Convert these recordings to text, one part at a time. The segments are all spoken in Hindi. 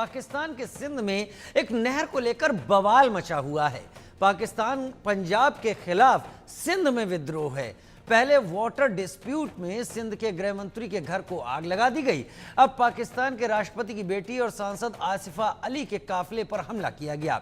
पाकिस्तान के सिंध में एक नहर को लेकर बवाल मचा हुआ है। पाकिस्तान पंजाब के खिलाफ सिंध में विद्रोह है। पहले वाटर डिस्प्यूट में सिंध के गृह मंत्री के घर को आग लगा दी गई। अब पाकिस्तान के राष्ट्रपति की बेटी और सांसद आसिफा अली के काफिले पर हमला किया गया।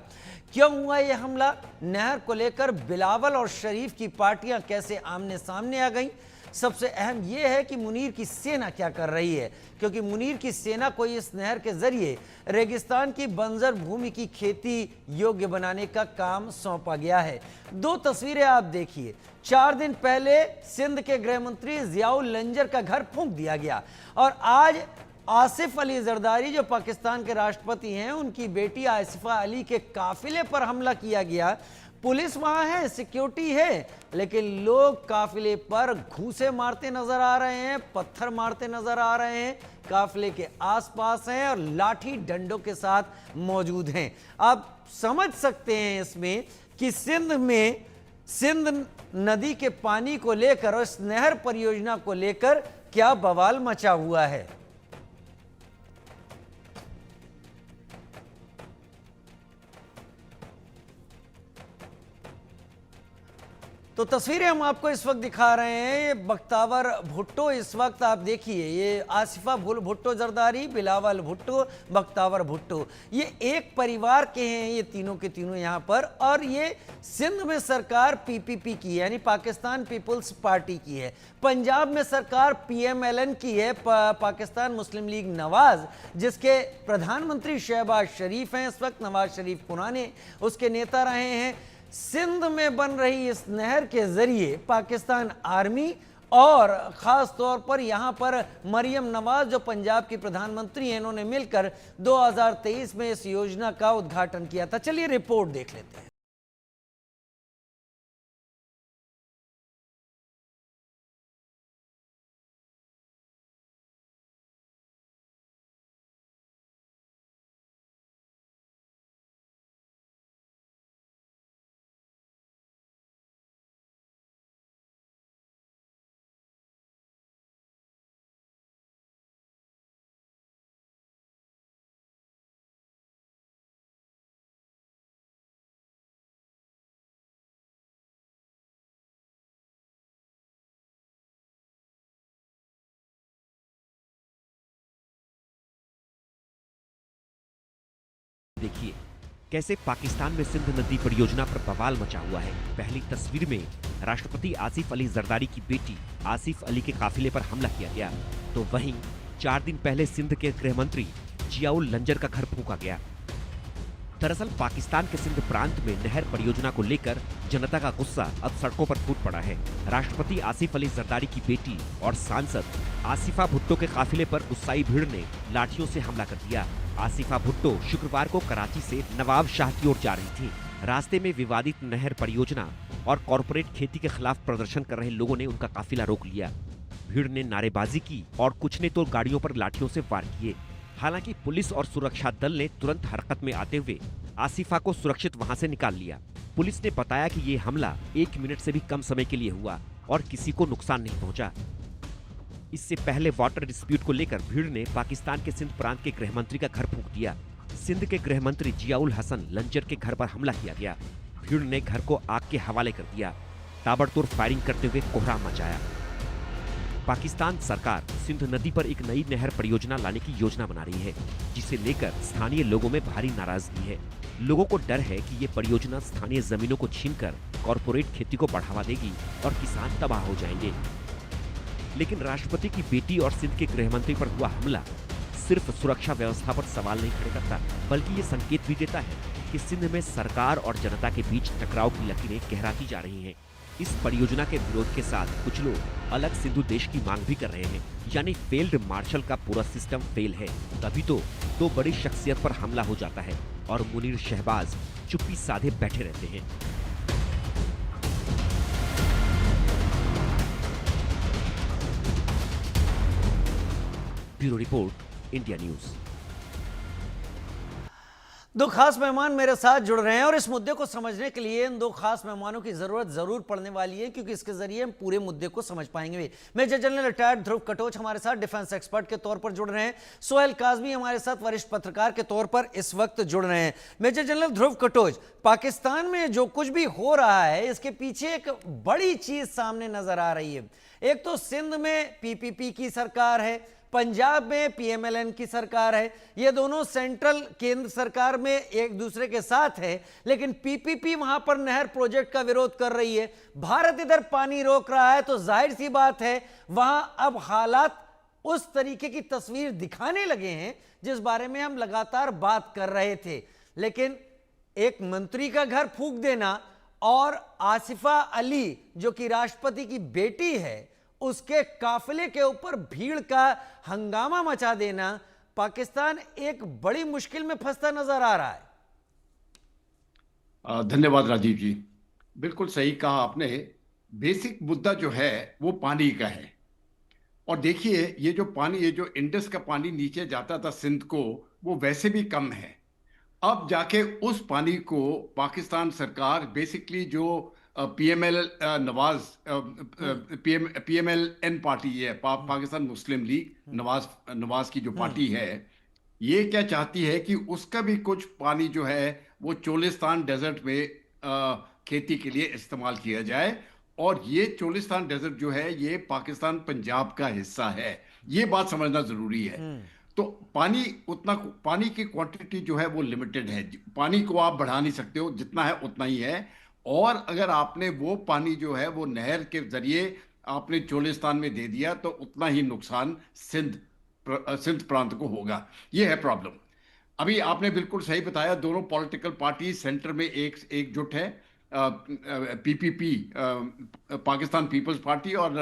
क्यों हुआ यह हमला? नहर को लेकर बिलावल और शरीफ की पार्टियां कैसे आमने सामने आ गईं? सबसे अहम यह है कि मुनीर की सेना क्या कर रही है, क्योंकि मुनीर की सेना को इस नहर के जरिए रेगिस्तान की बंजर भूमि की खेती योग्य बनाने का काम सौंपा गया है। दो तस्वीरें आप देखिए। 4 दिन पहले सिंध के गृह मंत्री जियाउल लंजर का घर फूंक दिया गया और आज आसिफ अली जरदारी जो पाकिस्तान के राष्ट्रपति हैं, उनकी बेटी आसिफा अली के काफिले पर हमला किया गया। पुलिस वहां है, सिक्योरिटी है, लेकिन लोग काफिले पर घूंसे मारते नजर आ रहे हैं, पत्थर मारते नजर आ रहे हैं, काफिले के आसपास हैं और लाठी डंडों के साथ मौजूद हैं। आप समझ सकते हैं इसमें कि सिंध नदी के पानी को लेकर और इस नहर परियोजना को लेकर क्या बवाल मचा हुआ है। तो तस्वीरें हम आपको इस वक्त दिखा रहे हैं। ये बख्तावर भुट्टो, इस वक्त आप देखिए, ये आसिफा भुट्टो जरदारी, बिलावल भुट्टो, बख्तावर भुट्टो, ये एक परिवार के हैं, ये तीनों के तीनों यहाँ पर। और ये सिंध में सरकार पीपीपी की है, यानी पाकिस्तान पीपल्स पार्टी की है। पंजाब में सरकार पीएमएलएन की है, पाकिस्तान मुस्लिम लीग नवाज, जिसके प्रधानमंत्री शहबाज शरीफ हैं इस वक्त। नवाज शरीफ पुराने उसके नेता रहे हैं। सिंध में बन रही इस नहर के जरिए पाकिस्तान आर्मी और ख़ास तौर पर यहाँ पर मरियम नवाज जो पंजाब की प्रधानमंत्री हैं, इन्होंने मिलकर 2023 में इस योजना का उद्घाटन किया था। चलिए रिपोर्ट देख लेते हैं। देखिए कैसे पाकिस्तान में सिंध नदी परियोजना पर बवाल मचा हुआ है। पहली तस्वीर में राष्ट्रपति आसिफ अली जरदारी की बेटी आसिफ अली के काफिले पर हमला किया गया, तो वहीं 4 दिन पहले सिंध के गृह मंत्री जियाउल लंजर का घर फूंका गया। दरअसल पाकिस्तान के सिंध प्रांत में नहर परियोजना को लेकर जनता का गुस्सा अब सड़कों पर फूट पड़ा है। राष्ट्रपति आसिफ अली जरदारी की बेटी और सांसद आसिफा भुट्टो के काफिले पर गुस्साई भीड़ ने लाठियों से हमला कर दिया। आसिफा भुट्टो शुक्रवार को कराची से नवाब शाह की ओर जा रही थी। रास्ते में विवादित नहर परियोजना और कॉरपोरेट खेती के खिलाफ प्रदर्शन कर रहे लोगों ने उनका काफिला रोक लिया। भीड़ ने नारेबाजी की और कुछ ने तो गाड़ियों पर लाठियों से वार किए। हालांकि पुलिस और सुरक्षा दल ने तुरंत हरकत में आते हुए आसिफा को सुरक्षित वहां से निकाल लिया। पुलिस ने बताया कि ये हमला 1 मिनट से भी कम समय के लिए हुआ और किसी को नुकसान नहीं पहुंचा। इससे पहले वाटर डिस्प्यूट को लेकर भीड़ ने पाकिस्तान के सिंध प्रांत के गृह मंत्री का घर फूंक दिया। सिंध के गृह मंत्री जियाउल हसन लंजर के घर पर हमला किया गया। भीड़ ने घर को आग के हवाले कर दिया। ताबड़तोड़ फायरिंग करते हुए कोहराम मचाया। पाकिस्तान सरकार सिंध नदी पर एक नई नहर परियोजना लाने की योजना बना रही है, जिसे लेकर स्थानीय लोगों में भारी नाराजगी है। लोगों को डर है कि ये परियोजना स्थानीय जमीनों को छीनकर कॉरपोरेट खेती को बढ़ावा देगी और किसान तबाह हो जाएंगे। लेकिन राष्ट्रपति की बेटी और सिंध के गृह मंत्री पर हुआ हमला सिर्फ सुरक्षा व्यवस्था पर सवाल नहीं खड़े करता, बल्कि ये संकेत भी देता है कि सिंध में सरकार और जनता के बीच टकराव की लकीरें गहराती जा रही हैं। इस परियोजना के विरोध के साथ कुछ लोग अलग सिंधु देश की मांग भी कर रहे हैं, यानी फील्ड मार्शल का पूरा सिस्टम फेल है। तभी तो 2 बड़ी शख्सियत पर हमला हो जाता है और मुनीर शहबाज चुप्पी साधे बैठे रहते हैं। Bureau report, India news. दो खास मेहमान मेरे साथ जुड़ रहे हैं और इस मुद्दे को समझने के लिए इन दो खास मेहमानों की जरूरत जरूर पड़ने वाली है, क्योंकि इसके जरिए हम पूरे मुद्दे को समझ पाएंगे। मेजर जनरल रिटायर्ड ध्रुव कटोच हमारे साथ डिफेंस एक्सपर्ट के तौर पर जुड़ रहे हैं। सोहेल काजमी हमारे साथ वरिष्ठ पत्रकार के तौर पर इस वक्त जुड़ रहे हैं। मेजर जनरल ध्रुव कटोच, पाकिस्तान में जो कुछ भी हो रहा है इसके पीछे एक बड़ी चीज सामने नजर आ रही है। एक तो सिंध में पीपीपी की सरकार है, पंजाब में पीएमएलएन की सरकार है। ये दोनों सेंट्रल केंद्र सरकार में एक दूसरे के साथ है, लेकिन पीपीपी वहां पर नहर प्रोजेक्ट का विरोध कर रही है। भारत इधर पानी रोक रहा है, तो जाहिर सी बात है वहां अब हालात उस तरीके की तस्वीर दिखाने लगे हैं जिस बारे में हम लगातार बात कर रहे थे। लेकिन एक मंत्री का घर फूंक देना और आसिफा अली जो कि राष्ट्रपति की बेटी है उसके काफिले के ऊपर भीड़ का हंगामा मचा देना, पाकिस्तान एक बड़ी मुश्किल में फंसता नजर आ रहा है। धन्यवाद राजीव जी, बिल्कुल सही कहा आपने। बेसिक मुद्दा जो है वो पानी का है। और देखिए ये जो पानी, ये जो इंडस का पानी नीचे जाता था सिंध को, वो वैसे भी कम है। अब जाके उस पानी को पाकिस्तान सरकार बेसिकली जो पीएमएल नवाज पीएमएलएन पार्टी है, पाकिस्तान मुस्लिम लीग नवाज की जो पार्टी है, ये क्या चाहती है कि उसका भी कुछ पानी जो है वो चोलिस्तान डेजर्ट में खेती के लिए इस्तेमाल किया जाए। और ये चोलिस्तान डेजर्ट जो है ये पाकिस्तान पंजाब का हिस्सा है, ये बात समझना जरूरी है। तो पानी की क्वांटिटी जो है वो लिमिटेड है। पानी को आप बढ़ा नहीं सकते हो, जितना है उतना ही है। और अगर आपने वो पानी जो है वो नहर के जरिए आपने चोलिस्तान में दे दिया तो उतना ही नुकसान सिंध प्रांत को होगा। ये है प्रॉब्लम। अभी आपने बिल्कुल सही बताया, दोनों पॉलिटिकल पार्टी सेंटर में एकजुट है। पीपीपी पाकिस्तान पीपल्स पार्टी और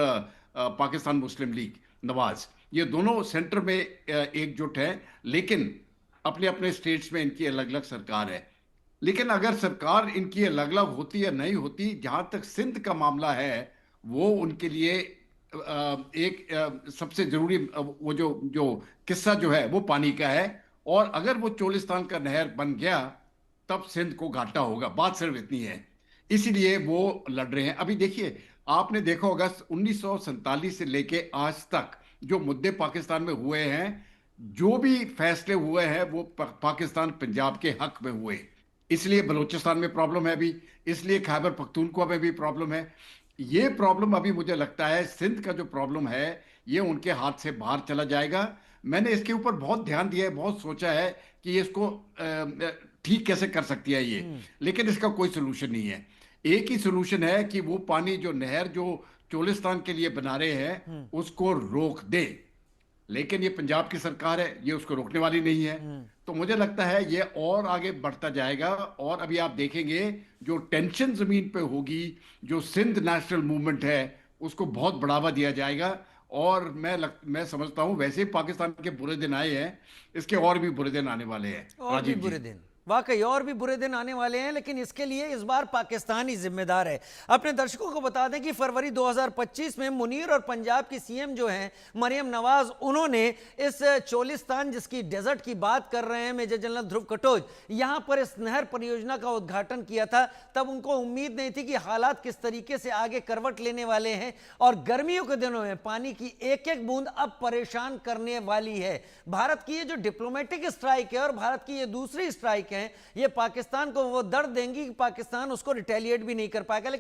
पाकिस्तान मुस्लिम लीग नवाज, ये दोनों सेंटर में एकजुट है। लेकिन अपने अपने स्टेट्स में इनकी अलग अलग सरकार है। लेकिन अगर सरकार इनकी अलग अलग होती या नहीं होती, जहां तक सिंध का मामला है वो उनके लिए एक सबसे जरूरी वो जो किस्सा जो है वो पानी का है। और अगर वो चोलिस्तान का नहर बन गया तब सिंध को घाटा होगा। बात सिर्फ इतनी है, इसीलिए वो लड़ रहे हैं। अभी देखिए, आपने देखा होगा 1947 से लेके आज तक जो मुद्दे पाकिस्तान में हुए हैं, जो भी फैसले हुए हैं वो पाकिस्तान पंजाब के हक में हुए। इसलिए बलूचिस्तान में प्रॉब्लम है अभी, इसलिए खैबर पख्तूनख्वा में भी प्रॉब्लम है। ये प्रॉब्लम अभी मुझे लगता है सिंध का जो प्रॉब्लम है ये उनके हाथ से बाहर चला जाएगा। मैंने इसके ऊपर बहुत ध्यान दिया है, बहुत सोचा है कि ये इसको ठीक कैसे कर सकती है ये, लेकिन इसका कोई सोल्यूशन नहीं है। एक ही सोल्यूशन है कि वो पानी जो नहर जो चोलिस्तान के लिए बना रहे हैं उसको रोक दे। लेकिन ये पंजाब की सरकार है, ये उसको रोकने वाली नहीं है। तो मुझे लगता है ये और आगे बढ़ता जाएगा। और अभी आप देखेंगे जो टेंशन जमीन पे होगी, जो सिंध नेशनल मूवमेंट है उसको बहुत बढ़ावा दिया जाएगा। और मैं समझता हूं वैसे ही पाकिस्तान के बुरे दिन आए हैं, इसके और भी बुरे दिन आने वाले हैं। और भी बुरे दिन, वाकई और भी बुरे दिन आने वाले हैं। लेकिन इसके लिए इस बार पाकिस्तान ही जिम्मेदार है। अपने दर्शकों को बता दें कि फरवरी 2025 में मुनीर और पंजाब की सीएम जो हैं मरियम नवाज, उन्होंने इस चोलिस्तान जिसकी डेजर्ट की बात कर रहे हैं मेजर जनरल ध्रुव कटोच, यहां पर इस नहर परियोजना का उद्घाटन किया था। तब उनको उम्मीद नहीं थी कि हालात किस तरीके से आगे करवट लेने वाले हैं और गर्मियों के दिनों में पानी की एक एक बूंद अब परेशान करने वाली है। भारत की ये जो डिप्लोमेटिक स्ट्राइक है और भारत की ये दूसरी स्ट्राइक है, ये पाकिस्तान को वो दर्द देंगी कि पाकिस्तान उसको रिटेलिएट भी नहीं कर पाएगा। लेकिन